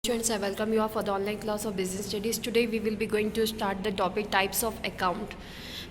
Students, I welcome you all for the online class of business studies. Today we will be going to start the topic types of account.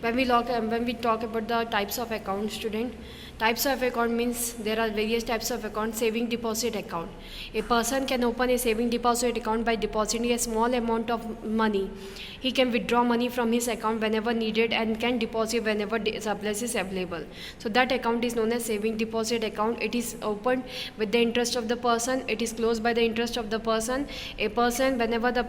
When we talk about the types of account, student, types of account means there are various types of account. Saving deposit account. A person can open a saving deposit account by depositing a small amount of money. He can withdraw money from his account whenever needed and can deposit whenever surplus is available. So that account is known as saving deposit account. It is opened with the interest of the person. It is closed by the interest of the person. A person, whenever the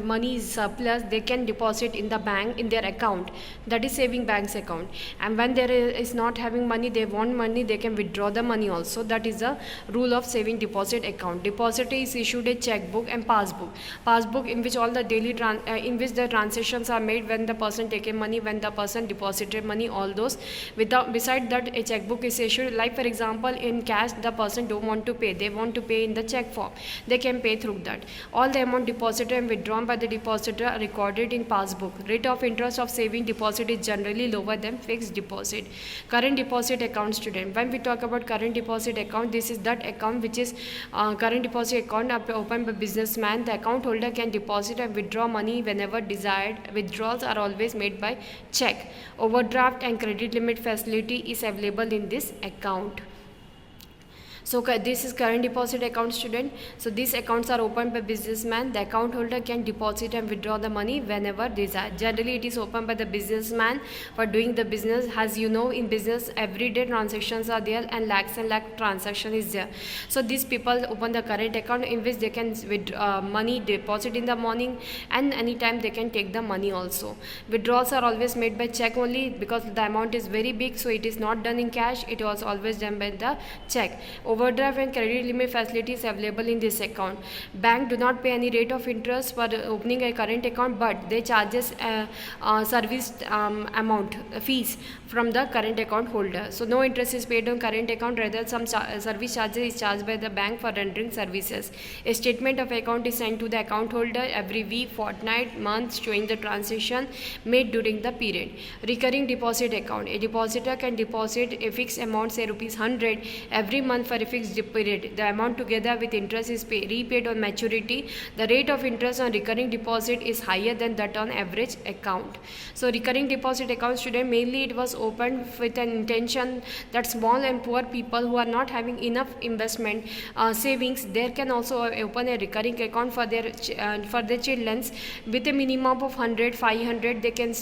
money is surplus, they can deposit in the bank in their account. That is saving bank's account. And when there is not having money, they want money, they can withdraw the money also. That is the rule of saving deposit account. Depositor is issued a checkbook and passbook. Passbook in which all the daily in which the transactions are made when the person taken money, when the person deposited money, all those. Beside that, a checkbook is issued. Like for example, in cash, the person don't want to pay. They want to pay in the check form. They can pay through that. All the amount deposited and withdrawn by the depositor are recorded in passbook. Rate of interest of saving deposit is generally lower than fixed deposit. Current deposit account, student. When we talk about current deposit account, this is that account which is current deposit account opened by businessman. The account holder can deposit and withdraw money whenever desired. Withdrawals are always made by check. Overdraft and credit limit facility is available in this account. So this is current deposit account, student. So these accounts are opened by businessman. The account holder can deposit and withdraw the money whenever desired. Generally, it is opened by the businessman for doing the business. As you know, in business, everyday transactions are there and lakh transaction is there. So these people open the current account in which they can money deposit in the morning, and anytime they can take the money also. Withdrawals are always made by check only because the amount is very big, so it is not done in cash. It was always done by the check. Overdraft and credit limit facilities available in this account. Bank do not pay any rate of interest for opening a current account, but they charges service amount fees from the current account holder. So no interest is paid on current account, rather some service charges is charged by the bank for rendering services. A statement of account is sent to the account holder every week, fortnight, month, showing the transaction made during the period. Recurring deposit account. A depositor can deposit a fixed amount, say ₹100 every month for a fixed period. The amount together with interest is repaid on maturity. The rate of interest on recurring deposit is higher than that on average account. So recurring deposit account, student, mainly it was opened with an intention that small and poor people who are not having enough investment savings, they can also open a recurring account for their children with a minimum of 100, 500. They can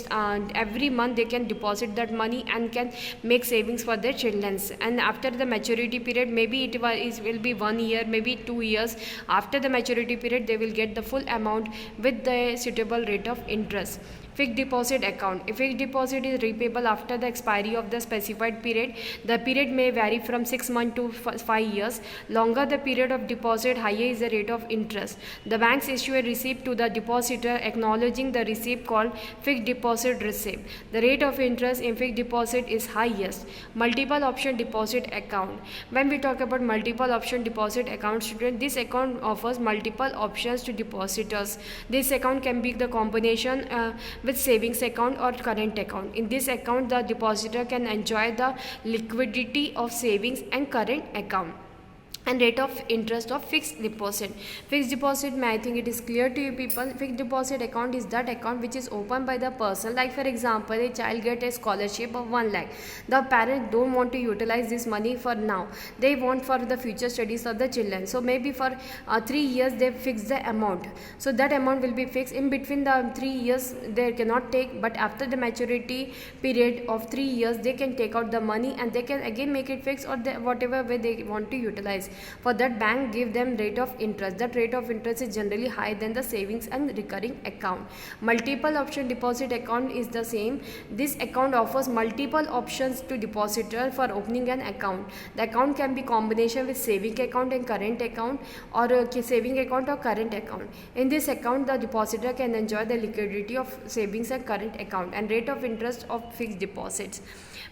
every month they can deposit that money and can make savings for their children. And after the maturity period, maybe it will be 1 year, maybe 2 years. After the maturity period, they will get the full amount with the suitable rate of interest. Fixed deposit account. A fixed deposit is repayable after the expiry of the specified period. The period may vary from 6 months to 5 years. Longer the period of deposit, higher is the rate of interest. The banks issue a receipt to the depositor acknowledging the receipt, called fixed deposit receipt. The rate of interest in fixed deposit is highest. Multiple option deposit account. When we talk about multiple option deposit account, student, this account offers multiple options to depositors. This account can be the combination with savings account or current account. In this account, the depositor can enjoy the liquidity of savings and current account and rate of interest of fixed deposit. Fixed deposit, I think it is clear to you people. Fixed deposit account is that account which is opened by the person. Like for example, a child get a scholarship of 1 lakh. The parents don't want to utilize this money for now. They want for the future studies of the children. So maybe for 3 years they fix the amount. So that amount will be fixed. In between the 3 years they cannot take, but after the maturity period of 3 years they can take out the money and they can again make it fixed, or whatever way they want to utilize. For that, bank give them rate of interest. That rate of interest is generally higher than the savings and recurring account. Multiple option deposit account is the same. This account offers multiple options to depositor for opening an account. The account can be combination with saving account and current account, or saving account or current account. In this account, the depositor can enjoy the liquidity of savings and current account and rate of interest of fixed deposits.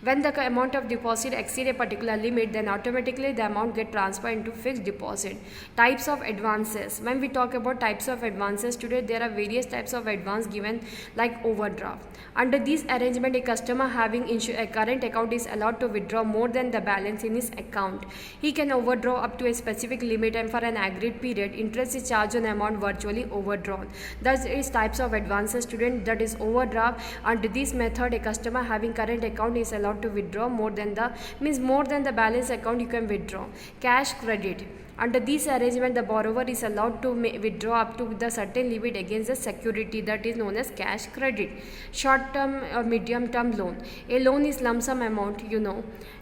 When the amount of deposit exceeds a particular limit, then automatically the amount gets transferred into fixed deposit. Types of advances. When we talk about types of advances today, there are various types of advance given like overdraft. Under this arrangement, a customer having a current account is allowed to withdraw more than the balance in his account. He can overdraw up to a specific limit, and for an agreed period, interest is charged on amount virtually overdrawn. Thus is types of advances student, that is overdraft. Under this method, a customer having current account is allowed to withdraw more than the balance account you can withdraw. Cash credit. Under this arrangement, the borrower is allowed to withdraw up to the certain limit against the security, that is known as cash credit. Short term or medium term loan. A loan is lump sum amount,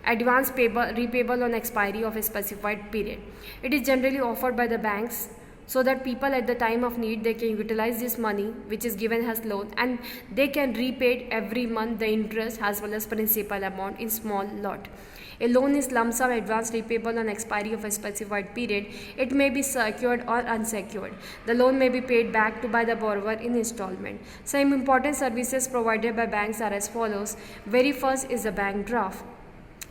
advance payable, repayable on expiry of a specified period. It is generally offered by the banks so that people at the time of need, they can utilize this money which is given as loan, and they can repay every month the interest as well as principal amount in small lot. A loan is lump sum advance repayable on expiry of a specified period. It may be secured or unsecured. The loan may be paid back to by the borrower in installment. Some important services provided by banks are as follows. Very first is the bank draft.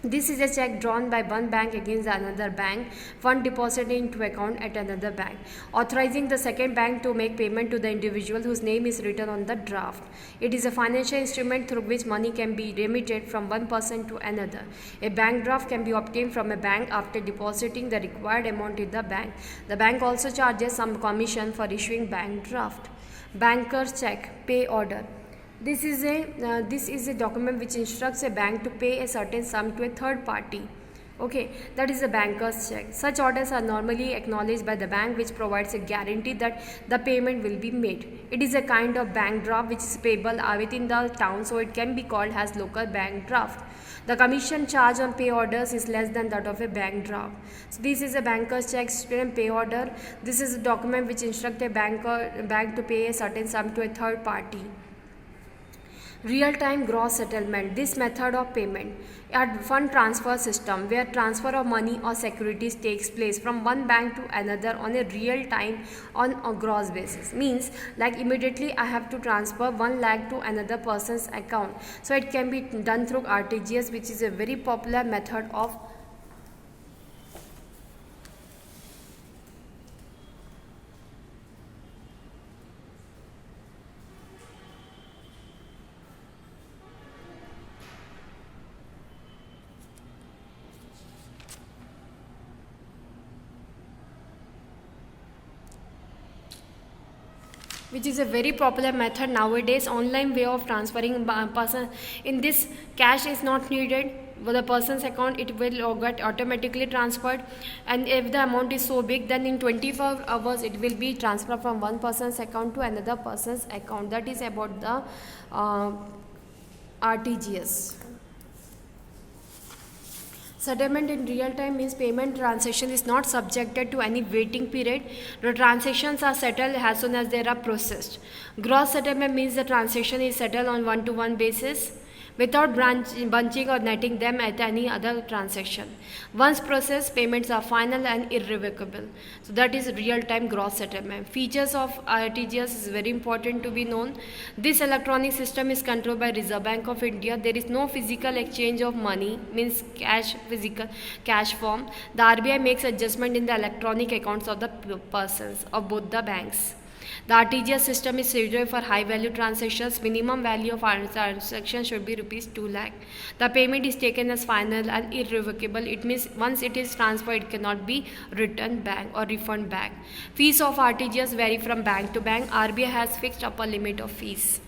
This is a check drawn by one bank against another bank, fund deposited into account at another bank, authorizing the second bank to make payment to the individual whose name is written on the draft. It is a financial instrument through which money can be remitted from one person to another. A bank draft can be obtained from a bank after depositing the required amount in the bank. The bank also charges some commission for issuing bank draft. Banker's check, pay order. This is a document which instructs a bank to pay a certain sum to a third party. Okay, that is a banker's check. Such orders are normally acknowledged by the bank, which provides a guarantee that the payment will be made. It is a kind of bank draft which is payable within the town, so it can be called as local bank draft. The commission charge on pay orders is less than that of a bank draft. So this is a banker's check, student pay order. This is a document which instructs a bank to pay a certain sum to a third party. Real-time gross settlement. This method of payment, a fund transfer system where transfer of money or securities takes place from one bank to another on a real time on a gross basis. Means like immediately I have to transfer 1 lakh to another person's account. So it can be done through RTGS, which is a very popular method of which is a very popular method nowadays, online way of transferring person. In this, cash is not needed for the person's account, it will get automatically transferred, and if the amount is so big, then in 24 hours it will be transferred from one person's account to another person's account. That is about the RTGS. Settlement in real time means payment transaction is not subjected to any waiting period. The transactions are settled as soon as they are processed. Gross settlement means the transaction is settled on one-to-one basis without bunching or netting them at any other transaction. Once processed, payments are final and irrevocable. So that is real-time gross settlement. Features of RTGS is very important to be known. This electronic system is controlled by Reserve Bank of India. There is no physical exchange of money, means physical cash form. The RBI makes adjustment in the electronic accounts of the persons of both the banks. The RTGS system is suitable for high value transactions. Minimum value of our transaction should be rupees 2 lakh. The payment is taken as final and irrevocable. It means once it is transferred, it cannot be returned back or refunded back. Fees of RTGS vary from bank to bank. RBI has fixed upper limit of fees.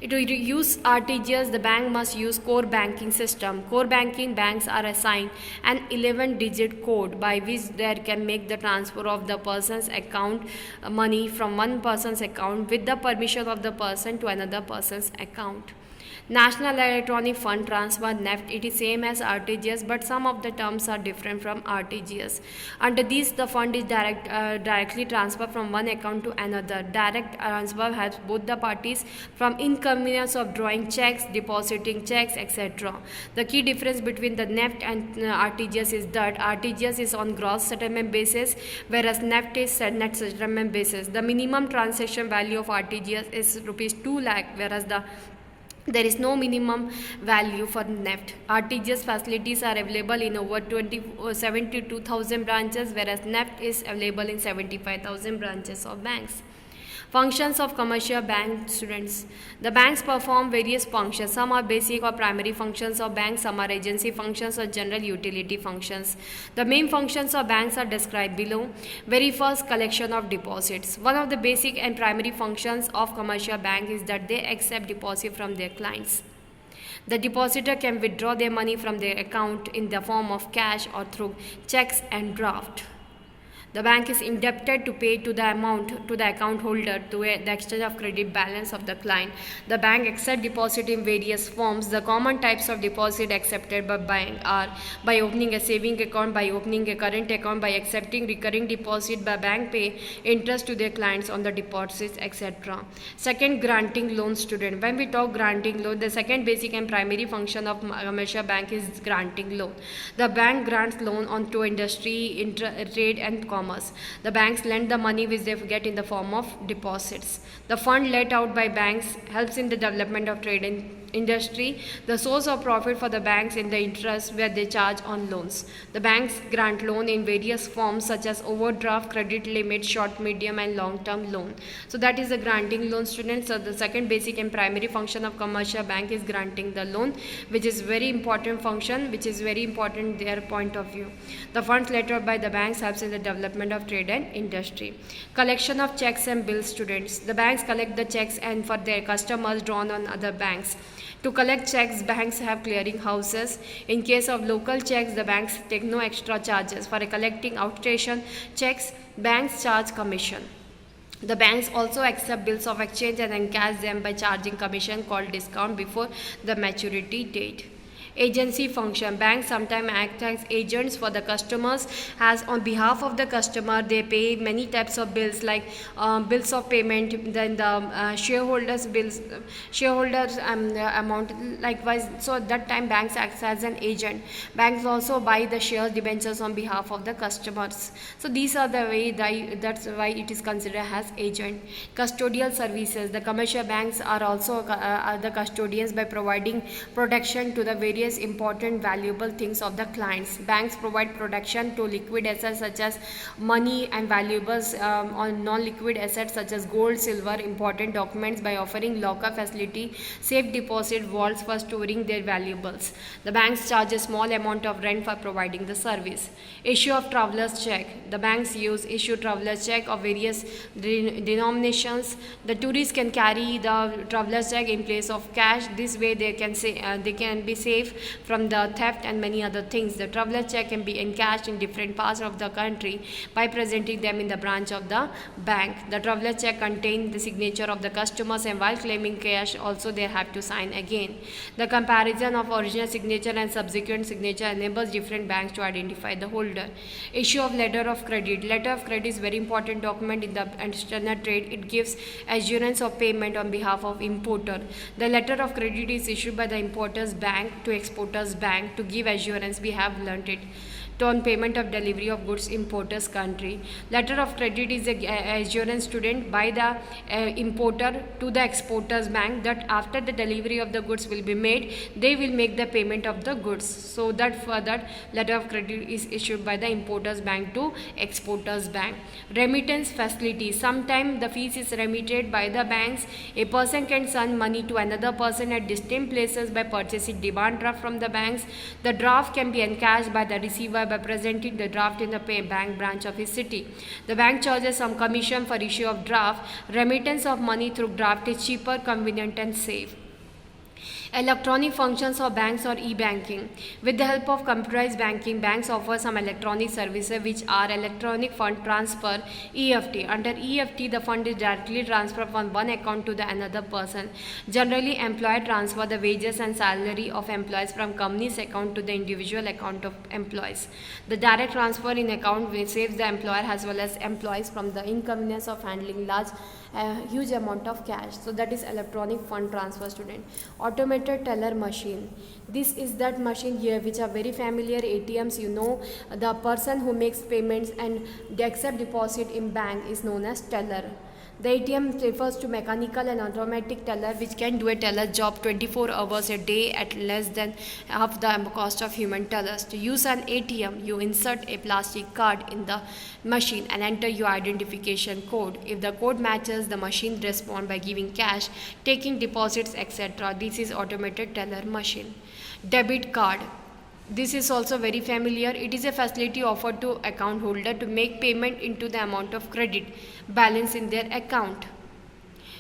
To use RTGS, the bank must use core banking system. Core banking banks are assigned an 11-digit code by which they can make the transfer of the person's account money from one person's account with the permission of the person to another person's account. National Electronic Fund Transfer (NEFT), it is same as RTGS, but some of the terms are different from RTGS. Under these, the fund is directly transferred from one account to another. Direct transfer helps both the parties from inconvenience of drawing checks, depositing checks, etc. The key difference between the NEFT and RTGS is that RTGS is on gross settlement basis, whereas NEFT is net settlement basis. The minimum transaction value of RTGS is rupees 2 lakh, whereas the There is no minimum value for NEFT. RTGS facilities are available in over 72,000 branches, whereas NEFT is available in 75,000 branches of banks. Functions of commercial bank students. The banks perform various functions. Some are basic or primary functions of banks, some are agency functions or general utility functions. The main functions of banks are described below. Very first, collection of deposits. One of the basic and primary functions of commercial bank is that they accept deposit from their clients. The depositor can withdraw their money from their account in the form of cash or through checks and draft. The bank is indebted to pay to the amount to the account holder to the exchange of credit balance of the client. The bank accepts deposit in various forms. The common types of deposit accepted by bank are by opening a saving account, by opening a current account, by accepting recurring deposit, by bank pay interest to their clients on the deposits, etc. Second, granting loan student. When we talk granting loan, the second basic and primary function of commercial bank is granting loan. The bank grants loan onto industry, trade and commerce. The banks lend the money which they get in the form of deposits. The fund let out by banks helps in the development of trade and industry. The source of profit for the banks in the interest where they charge on loans. The banks grant loan in various forms such as overdraft, credit limit, short, medium and long-term loan. So that is the granting loan students. So the second basic and primary function of commercial bank is granting the loan, which is very important function, which is very important their point of view. The funds let out by the banks helps in the development of trade and industry. Collection of checks and bills students. The banks collect the checks and for their customers drawn on other banks. To collect checks, banks have clearing houses. In case of local checks, the banks take no extra charges. For collecting outstation checks, banks charge commission. The banks also accept bills of exchange and encash them by charging commission called discount before the maturity date. Agency function. Banks sometimes act as agents for the customers, as on behalf of the customer they pay many types of bills like bills of payment, then the shareholders bills, shareholders amount likewise. So at that time banks act as an agent. Banks also buy the shares, debentures on behalf of the customers. So these are the way that's why it is considered as agent. Custodial services. The commercial banks are also the custodians by providing protection to the various important valuable things of the clients. Banks provide protection to liquid assets such as money and valuables on non-liquid assets such as gold, silver, important documents by offering locker facility, safe deposit vaults for storing their valuables. The banks charge a small amount of rent for providing the service. Issue of traveler's check. The banks issue traveler's check of various denominations. The tourists can carry the traveler's check in place of cash. This way they can be safe from the theft and many other things. The traveler check can be encashed in different parts of the country by presenting them in the branch of the bank. The traveler check contains the signature of the customers, and while claiming cash also they have to sign again. The comparison of original signature and subsequent signature enables different banks to identify the holder. Issue of letter of credit. Letter of credit is very important document in the external trade. It gives assurance of payment on behalf of importer. The letter of credit is issued by the importer's bank to exporters bank to give assurance, we have learnt it, on payment of delivery of goods importers country. Letter of credit is a assurance student by the importer to the exporters bank that after the delivery of the goods will be made, they will make the payment of the goods. So that for that letter of credit is issued by the importers bank to exporters bank. Remittance facility. Sometimes the fees is remitted by the banks. A person can send money to another person at distant places by purchasing demand draft from the banks. The draft can be encashed by the receiver by presenting the draft in the bank branch of his city. The bank charges some commission for issue of draft. Remittance of money through draft is cheaper, convenient and safe. Electronic functions of banks or e-banking. With the help of computerized banking, banks offer some electronic services which are electronic fund transfer, EFT. Under EFT, the fund is directly transferred from one account to the another person. Generally, employer transfer the wages and salary of employees from company's account to the individual account of employees. The direct transfer in account saves the employer as well as employees from the inconvenience of handling huge amount of cash. So that is electronic fund transfer student. Automatic automated teller machine. This is that machine here which are very familiar ATMs. You know, the person who makes payments and they accept deposit in bank is known as teller. The ATM refers to mechanical and automatic teller which can do a teller job 24 hours a day at less than half the cost of human tellers. To use an ATM, you insert a plastic card in the machine and enter your identification code. If the code matches, the machine responds by giving cash, taking deposits, etc. This is automated teller machine. Debit card. This is also very familiar. It is a facility offered to account holder to make payment into the amount of credit balance in their account.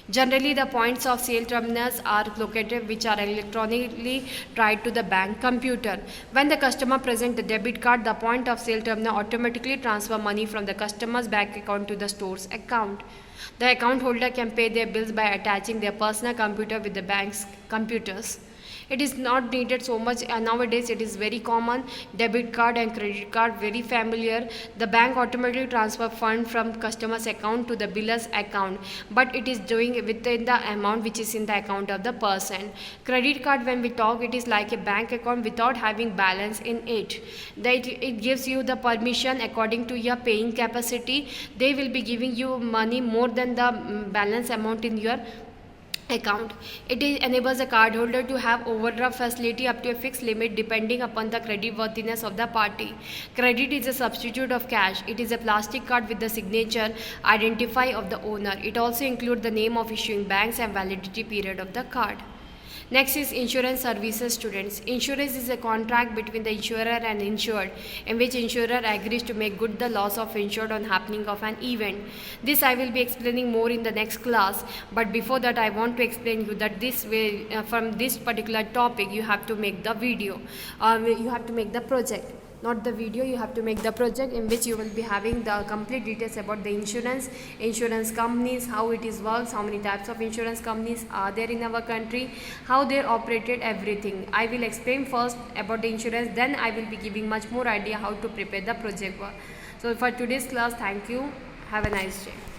Generally, the points of sale terminals are located which are electronically tied to the bank computer. When the customer presents the debit card, the point of sale terminal automatically transfer money from the customer's bank account to the store's account. The account holder can pay their bills by attaching their personal computer with the bank's computers. It is not needed so much nowadays. It is very common. Debit card and credit card, very familiar. The bank automatically transfer fund from customer's account to the biller's account, but it is doing within the amount which is in the account of the person. Credit card, when we talk, it is like a bank account without having balance in it. It gives you the permission according to your paying capacity. They will be giving you money more than the balance amount in your account. It enables a cardholder to have overdraft facility up to a fixed limit depending upon the credit worthiness of the party. Credit is a substitute of cash. It is a plastic card with the signature identifier of the owner. It also includes the name of issuing banks and validity period of the card. Next is insurance services, students. Insurance is a contract between the insurer and insured in which insurer agrees to make good the loss of insured on happening of an event. This I will be explaining more in the next class, but before that I want to explain you that this way from this particular topic you have to make the video. You have to make the project. Not the video, you have to make the project in which you will be having the complete details about the insurance companies, how it is works, how many types of insurance companies are there in our country, how they operated, everything. I will explain first about the insurance, then I will be giving much more idea how to prepare the project work. So for today's class, thank you. Have a nice day.